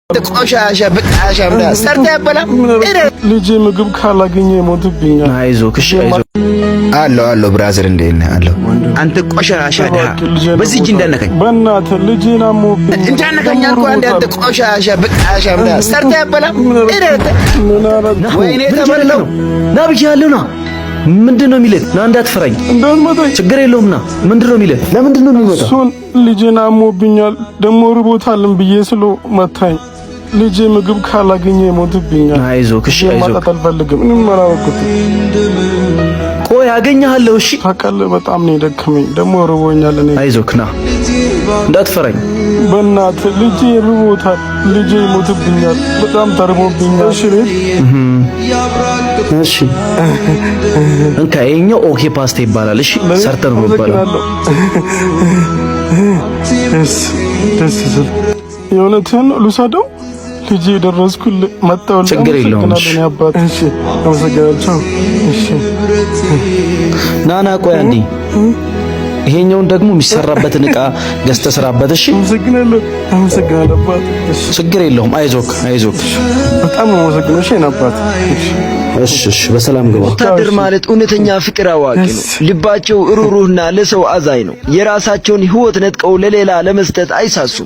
ቆሻሻ በቃሻ ሰርተ ያበላ ልጅ ምግብ ካላገኘ ይሞትብኛል። አይዞህ እሺ አይዞህ አለው ብራዘር እንደነ አለው አንተ ቆሻሻ ደሃ በዚህ እጅ እንዳነካኝ በእናትህ ልጄን አሞብኝ እንዳነካኝ አልኩህ። አንተ ቆሻሻ በቃሻ ሰርተ ያበላ ወይኔ ተበላው ና ብያለሁ ና ምንድነው የሚልህ? ና እንዳትፈራኝ እንዳትመጣኝ ችግር የለውም ና ምንድነው የሚልህ? ለምንድነው የሚመጣው? እሱን ልጄን አሞብኛል ደሞ ርቦታልም ብዬ ስሎ መታኝ። ልጄ ምግብ ካላገኘ ይሞትብኛል። አይዞህ እሺ አይዞህ ማጣት አልፈልግም። ምንም አላወቅሁትም። ቆይ አገኘሃለሁ። እሺ ታውቃለህ በጣም ነው የደከመኝ ደሞ ርቦኛል። እኔ አይዞህ ና እንዳትፈራኝ በእናትህ ልጄ ርቦታል። ልጄ ይሞትብኛል በጣም ተርቦብኛል። እሺ እሺ እንካ ይኸኛው ኦኬ ፓስታ ይባላል። እሺ ሰርተን ነው ይባላል። ደስ ይላል። የእውነትህን ልውሰደው? ልጄ ደረስኩልህ መጣሁ። ችግር የለውም። እሺ አመሰግናለሁ። እሺ ናና ቆይ አንዴ ይሄኛውን ደግሞ የሚሰራበትን ዕቃ ገዝተህ ስራበት። እሺ አመሰግናለሁ አባት። ችግር የለውም። አይዞክ በጣም አመሰግናለሁ። እሺ አባት። እሺ በሰላም ግባ። ወታደር ማለት እውነተኛ ፍቅር አዋቂ ነው። ልባቸው ሩሩህና ለሰው አዛኝ ነው። የራሳቸውን ሕይወት ነጥቀው ለሌላ ለመስጠት አይሳሱም።